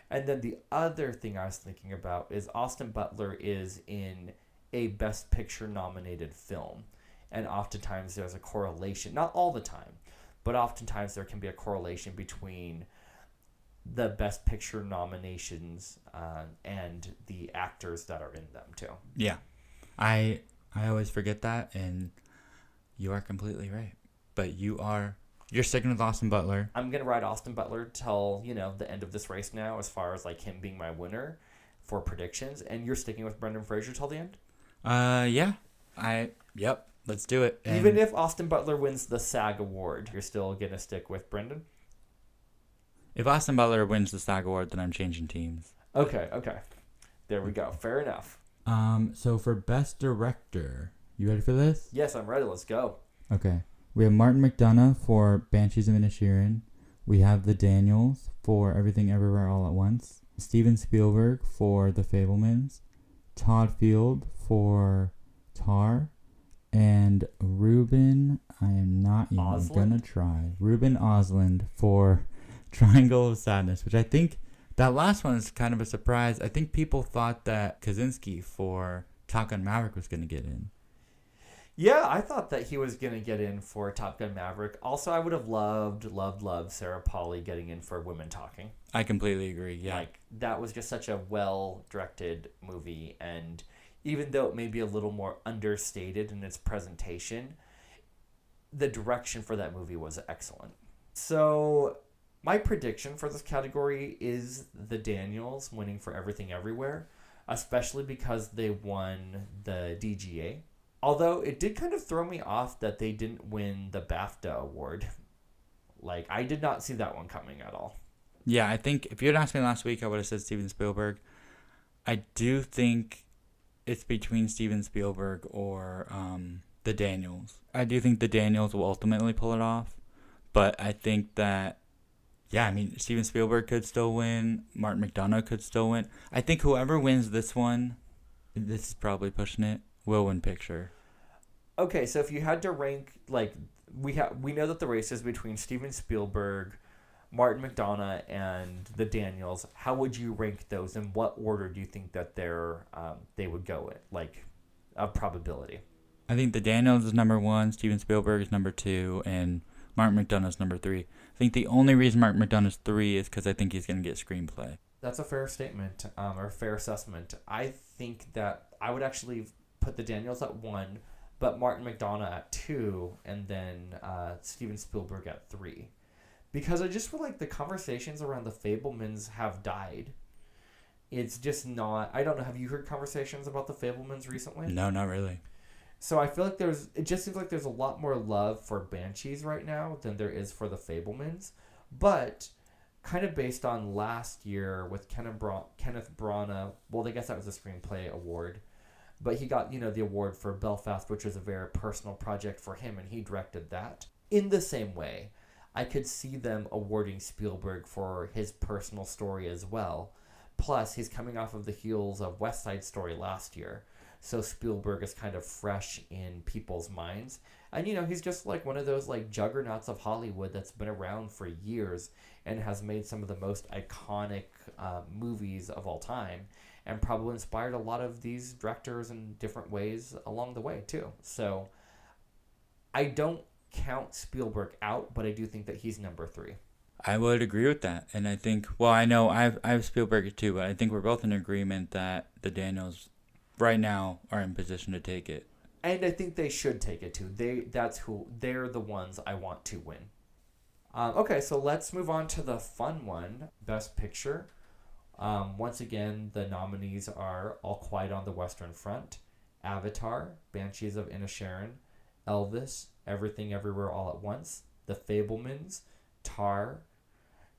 And then the other thing I was thinking about is Austin Butler is in a Best Picture nominated film. And oftentimes there's a correlation, not all the time, but oftentimes there can be a correlation between the Best Picture nominations and the actors that are in them too. Yeah. I always forget that, and you are completely right. But you're sticking with Austin Butler. I'm going to ride Austin Butler till, the end of this race now, as far as like him being my winner for predictions. And you're sticking with Brendan Fraser till the end? Yeah. Yep. Let's do it. And even if Austin Butler wins the SAG award, you're still going to stick with Brendan? If Austin Butler wins the SAG award, then I'm changing teams. Okay. There we go. Fair enough. So for Best Director, you ready for this? Yes, I'm ready. Let's go. Okay. We have Martin McDonagh for Banshees of Inisherin. We have the Daniels for Everything Everywhere All at Once. Steven Spielberg for The Fabelmans. Todd Field for Tar. And Ruben, I am not even going to try. Ruben Ostlund for Triangle of Sadness, which I think that last one is kind of a surprise. I think people thought that Kaczynski for Top Gun Maverick was going to get in. Yeah, I thought that he was going to get in for Top Gun Maverick. Also, I would have loved Sarah Polley getting in for Women Talking. I completely agree, yeah. Like, that was just such a well-directed movie, and even though it may be a little more understated in its presentation, the direction for that movie was excellent. So my prediction for this category is the Daniels winning for Everything Everywhere, especially because they won the DGA. Although it did kind of throw me off that they didn't win the BAFTA award. Like, I did not see that one coming at all. Yeah, I think if you had asked me last week, I would have said Steven Spielberg. I do think it's between Steven Spielberg or The Daniels. I do think the Daniels will ultimately pull it off, but I think that, yeah, I mean, Steven Spielberg could still win. Martin McDonagh could still win. I think whoever wins this one, this is probably pushing it, will win picture. Okay, so if you had to rank, like, we know that the race is between Steven Spielberg, Martin McDonagh, and the Daniels. How would you rank those? In what order do you think that they would go in, like, of probability? I think the Daniels is number 1, Steven Spielberg is number 2, and Martin McDonagh is number 3. I think the only reason Martin McDonagh is 3 is because I think he's going to get screenplay. That's a fair statement, or fair assessment. I think that I would actually put the Daniels at 1, but Martin McDonagh at 2, and then Steven Spielberg at 3. Because I just feel like the conversations around the Fabelmans have died. It's just not... I don't know, have you heard conversations about the Fabelmans recently? No, not really. So I feel like it just seems like there's a lot more love for Banshees right now than there is for the Fabelmans. But kind of based on last year with Kenneth Branagh, well, I guess that was a screenplay award. But he got, the award for Belfast, which was a very personal project for him, and he directed that. In the same way, I could see them awarding Spielberg for his personal story as well. Plus, he's coming off of the heels of West Side Story last year. So Spielberg is kind of fresh in people's minds. And, he's just like one of those like juggernauts of Hollywood that's been around for years and has made some of the most iconic movies of all time and probably inspired a lot of these directors in different ways along the way, too. So I don't count Spielberg out, but I do think that he's number 3. I would agree with that. And I think, well, I know I have Spielberg too, but I think we're both in agreement that the Daniels right now are in position to take it. And I think they should take it too. They're the ones I want to win. Okay, so let's move on to the fun one, Best Picture. Once again, the nominees are All Quiet on the Western Front, Avatar, Banshees of Inisherin, Elvis, Everything Everywhere All at Once, The Fabelmans, Tar,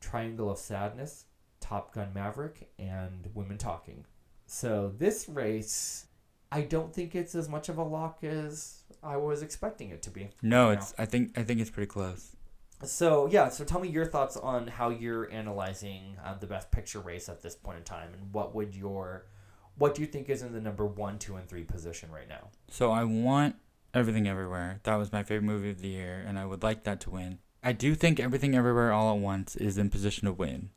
Triangle of Sadness, Top Gun Maverick, and Women Talking. So this race, I don't think it's as much of a lock as I was expecting it to be. No, I think it's pretty close. So so tell me your thoughts on how you're analyzing the Best Picture race at this point in time, and what do you think is in the number 1, 2, and 3 position right now? So I want Everything Everywhere. That was my favorite movie of the year, and I would like that to win. I do think Everything Everywhere All at Once is in position to win.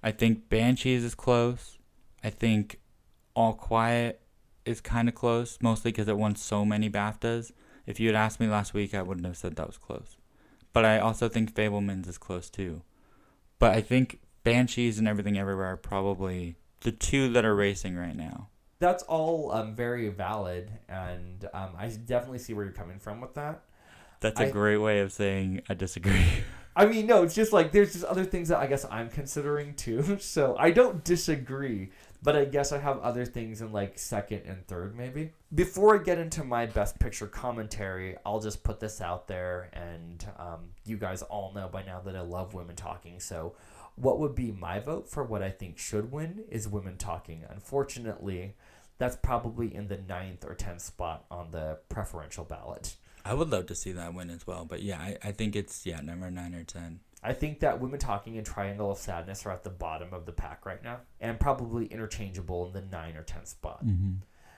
I think Banshees is close. I think All Quiet is kind of close, mostly because it won so many BAFTAs. If you had asked me last week, I wouldn't have said that was close. But I also think Fabelmans is close too. But I think Banshees and Everything Everywhere are probably the 2 that are racing right now. That's all very valid, and I definitely see where you're coming from with that. That's a great way of saying I disagree. I mean, no, it's just like there's just other things that I guess I'm considering too. So I don't disagree, but I guess I have other things in like second and third maybe. Before I get into my Best Picture commentary, I'll just put this out there, and you guys all know by now that I love Women Talking. So what would be my vote for what I think should win is Women Talking. Unfortunately, that's probably in the 9th or 10th spot on the preferential ballot. I would love to see that win as well. But yeah, I think it's, number 9 or 10. I think that Women Talking and Triangle of Sadness are at the bottom of the pack right now, and probably interchangeable in the 9 or 10 spot. Mm-hmm.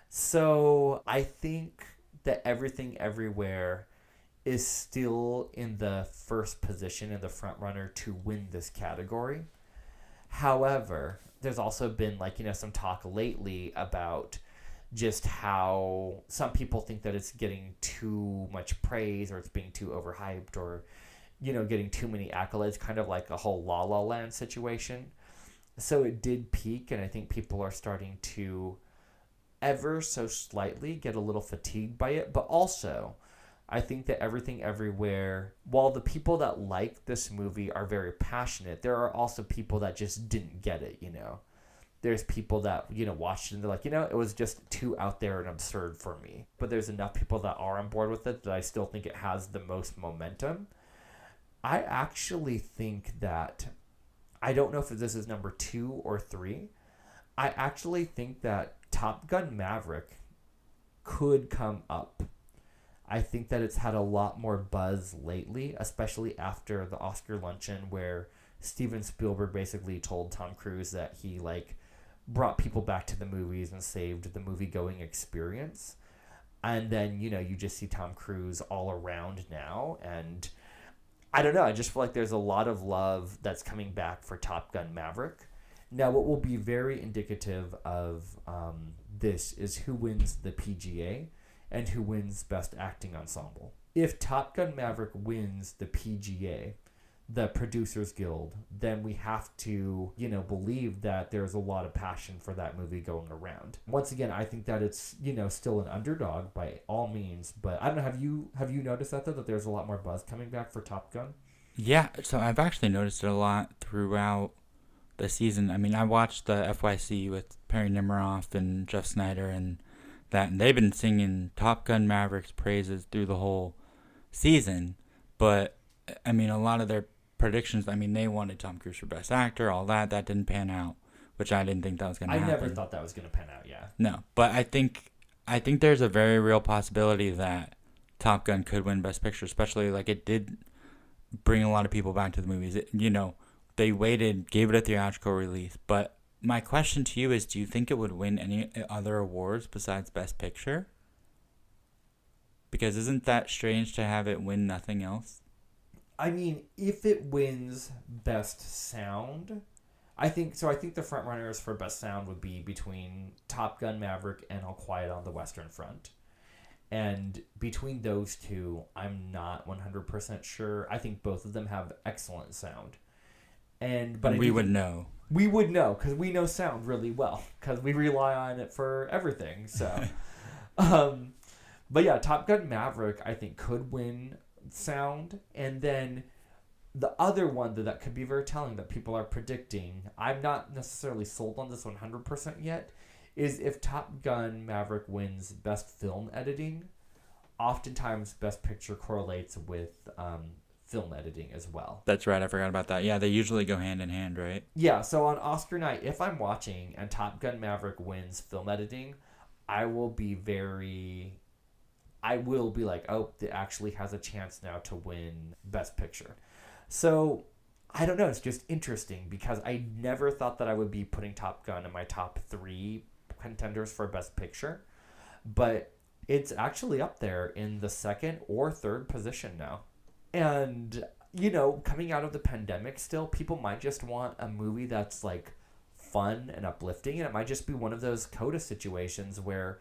So I think that Everything Everywhere is still in the first position in the front runner to win this category. However, there's also been some talk lately about just how some people think that it's getting too much praise, or it's being too overhyped, or getting too many accolades, kind of like a whole La La Land situation. So it did peak, and I think people are starting to ever so slightly get a little fatigued by it. But also, I think that Everything Everywhere, while the people that like this movie are very passionate, there are also people that just didn't get it, There's people that, watched it and they're like, it was just too out there and absurd for me. But there's enough people that are on board with it that I still think it has the most momentum. I actually think that, I don't know if this is number 2 or 3. I actually think that Top Gun Maverick could come up. I think that it's had a lot more buzz lately, especially after the Oscar luncheon where Steven Spielberg basically told Tom Cruise that he like brought people back to the movies and saved the movie going experience. And then, you just see Tom Cruise all around now. And I don't know. I just feel like there's a lot of love that's coming back for Top Gun Maverick. Now, what will be very indicative of this is who wins the PGA and who wins Best Acting Ensemble. If Top Gun Maverick wins the PGA, the Producers Guild, then we have to, believe that there's a lot of passion for that movie going around. Once again, I think that it's, still an underdog by all means, but I don't know, have you noticed that though, that there's a lot more buzz coming back for Top Gun? Yeah, so I've actually noticed it a lot throughout the season. I mean, I watched the FYC with Perry Nemiroff and Jeff Snyder and they've been singing Top Gun Maverick's praises through the whole season, but I mean, a lot of their predictions, I mean, they wanted Tom Cruise for Best Actor, all that didn't pan out, which I didn't think that was going to happen. I never thought that was going to pan out, yeah. No, but I think there's a very real possibility that Top Gun could win Best Picture, especially like it did bring a lot of people back to the movies. They waited, gave it a theatrical release, but my question to you is, do you think it would win any other awards besides Best Picture? Because isn't that strange to have it win nothing else? I mean, if it wins Best Sound, I think the front runners for Best Sound would be between Top Gun Maverick and All Quiet on the Western Front. And between those two, I'm not 100% sure. I think both of them have excellent sound. But we would know. We would know because we know sound really well because we rely on it for everything. So, but yeah, Top Gun Maverick I think could win sound, and then the other one that could be very telling that people are predicting, I'm not necessarily sold on this 100% yet, is if Top Gun Maverick wins Best Film Editing, oftentimes Best Picture correlates with film editing as well. That's right, I forgot about that. Yeah, they usually go hand in hand, right? Yeah, so on Oscar night, if I'm watching and Top Gun Maverick wins film editing, I will be like, oh, it actually has a chance now to win Best Picture. So, I don't know, it's just interesting because I never thought that I would be putting Top Gun in my top 3 contenders for Best Picture, but it's actually up there in the 2nd or 3rd position now. And, coming out of the pandemic still, people might just want a movie that's like fun and uplifting, and it might just be one of those CODA situations where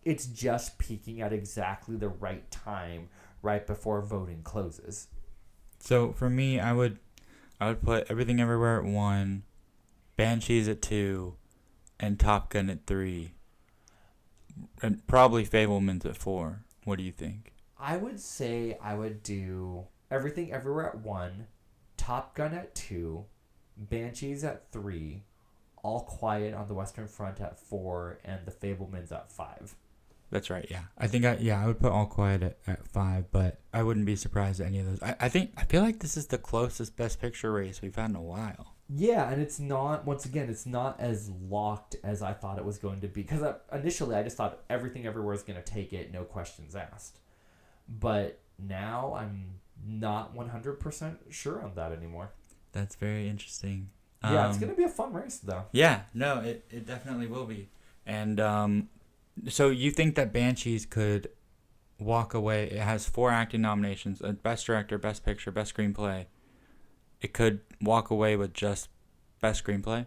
it's just peaking at exactly the right time, right before voting closes. So for me, I would put Everything Everywhere at 1, Banshees at 2, and Top Gun at 3, and probably Fabelmans at 4. What do you think? I would say I would do Everything Everywhere at 1, Top Gun at 2, Banshees at 3, All Quiet on the Western Front at 4, and The Fabelmans at 5. That's right, yeah. I think I would put All Quiet at 5, but I wouldn't be surprised at any of those. I feel like this is the closest Best Picture race we've had in a while. Yeah, and it's not as locked as I thought it was going to be. Because initially I just thought Everything Everywhere is going to take it, no questions asked. But now I'm not 100% sure on that anymore. That's very interesting. Yeah, it's going to be a fun race, though. Yeah, no, it definitely will be. And so you think that Banshees could walk away? It has 4 acting nominations: Best Director, Best Picture, Best Screenplay. It could walk away with just Best Screenplay?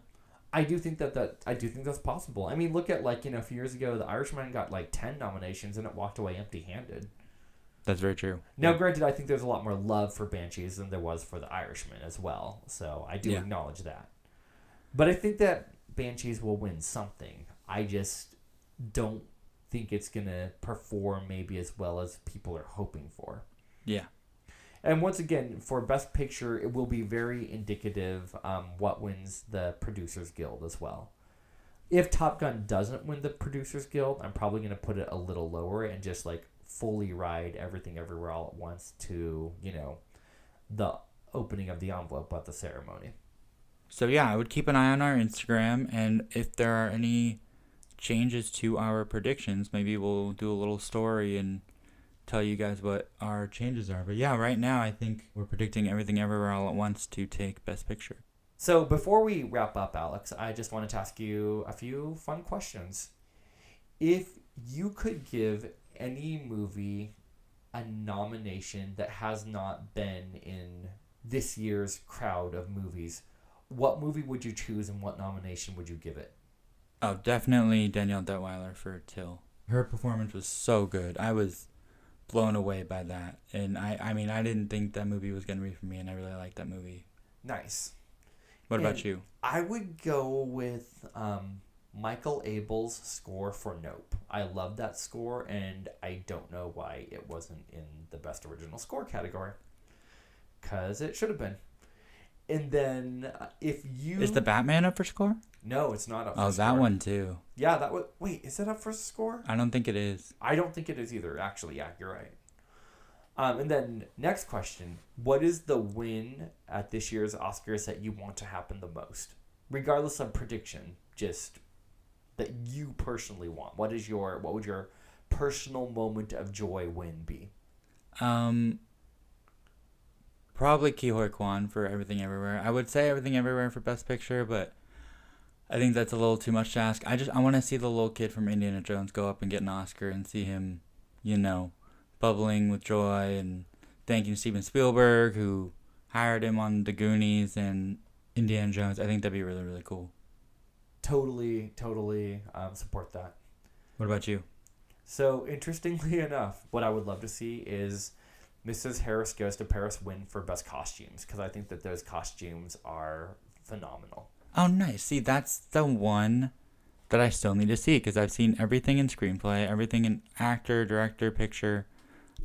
I do think that's possible. I mean, look at a few years ago, The Irishman got 10 nominations and it walked away empty-handed. That's very true. Now, granted, I think there's a lot more love for Banshees than there was for The Irishman as well, so I do acknowledge that. But I think that Banshees will win something. I just don't think it's going to perform maybe as well as people are hoping for. Yeah. And once again, for Best Picture, it will be very indicative what wins the Producers Guild as well. If Top Gun doesn't win the Producers Guild, I'm probably going to put it a little lower and just fully ride Everything Everywhere All at Once to, the opening of the envelope at the ceremony. So yeah, I would keep an eye on our Instagram, and if there are any changes to our predictions, maybe we'll do a little story and tell you guys what our changes are. But yeah, right now I think we're predicting Everything Everywhere All at Once to take Best Picture. So before we wrap up, Alex, I just wanted to ask you a few fun questions. If you could give any movie a nomination that has not been in this year's crowd of movies, what movie would you choose and what nomination would you give it? Oh, definitely Danielle Detweiler for Till. Her performance was so good. I was blown away by that. And I mean, I didn't think that movie was going to be for me, and I really liked that movie. Nice. What about you? I would go with Michael Abel's score for Nope. I love that score, and I don't know why it wasn't in the Best Original Score category. Because it should have been. And then if you... Is the Batman up for score? No, it's not up for score. Oh, that one too. Yeah, that was... Wait, is that up for score? I don't think it is. I don't think it is either, actually. Yeah, you're right. And then next question. What is the win at this year's Oscars that you want to happen the most? Regardless of prediction, just that you personally want. What would your personal moment of joy win be? Probably Ke Huy Quan for Everything Everywhere. I would say Everything Everywhere for Best Picture, but I think that's a little too much to ask. I want to see the little kid from Indiana Jones go up and get an Oscar and see him, bubbling with joy and thanking Steven Spielberg, who hired him on The Goonies and Indiana Jones. I think that'd be really, really cool. Totally support that. What about you? So, interestingly enough, what I would love to see is Mrs. Harris Goes to Paris win for Best Costumes, because I think that those costumes are phenomenal. Oh, nice. See, that's the one that I still need to see, because I've seen everything in screenplay, everything in actor, director, picture.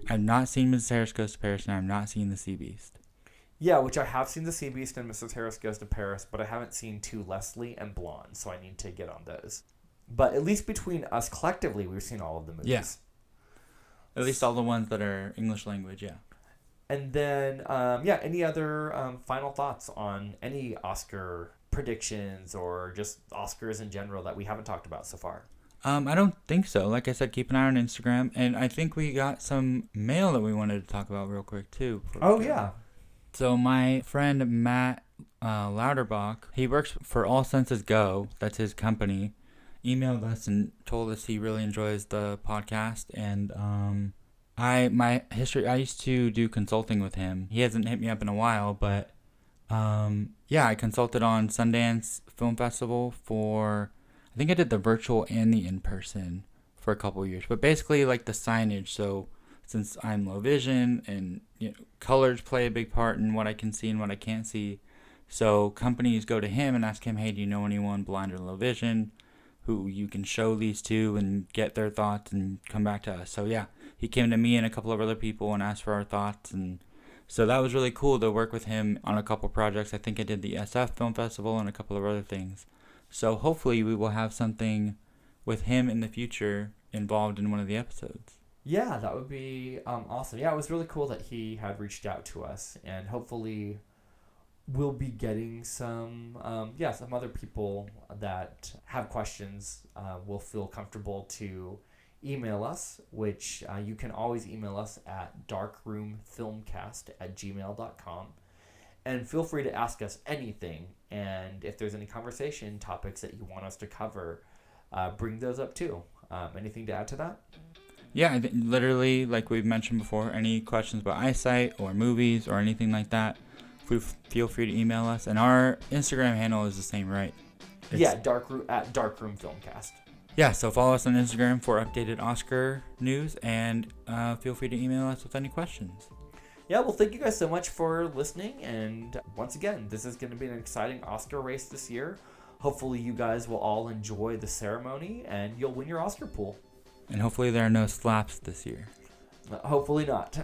I've not seen Mrs. Harris Goes to Paris, and I've not seen The Sea Beast. Yeah, which I have seen The Sea Beast and Mrs. Harris Goes to Paris, but I haven't seen To Leslie and Blonde, so I need to get on those. But at least between us collectively, we've seen all of the movies. Yeah. At least all the ones that are English language, yeah. And then, any other final thoughts on any Oscar predictions or just Oscars in general that we haven't talked about so far? I don't think so. Like I said, keep an eye on Instagram. And I think we got some mail that we wanted to talk about real quick, too. Oh, yeah. So my friend Matt Lauterbach, he works for All Senses Go. That's his company. Emailed us and told us he really enjoys the podcast. And I used to do consulting with him. He hasn't hit me up in a while, but I consulted on Sundance Film Festival for... I think I did the virtual and the in-person for a couple of years. But basically, like the signage. So since I'm low vision and colors play a big part in what I can see and what I can't see. So companies go to him and ask him, hey, do you know anyone blind or low vision who you can show these to and get their thoughts and come back to us? So yeah, he came to me and a couple of other people and asked for our thoughts. And so that was really cool to work with him on a couple projects. I think I did the SF Film Festival and a couple of other things. So hopefully we will have something with him in the future involved in one of the episodes. Yeah, that would be awesome. Yeah, it was really cool that he had reached out to us, and hopefully we'll be getting some other people that have questions will feel comfortable to email us, which you can always email us at darkroomfilmcast@gmail.com. And feel free to ask us anything. And if there's any conversation topics that you want us to cover, bring those up too. Anything to add to that? Yeah, literally, like we've mentioned before, any questions about eyesight or movies or anything like that, feel free to email us. And our Instagram handle is the same, right? Darkroom Filmcast. Yeah, so follow us on Instagram for updated Oscar news, and feel free to email us with any questions. Yeah, well, thank you guys so much for listening. And once again, this is going to be an exciting Oscar race this year. Hopefully you guys will all enjoy the ceremony and you'll win your Oscar pool. And hopefully there are no slaps this year. Hopefully not.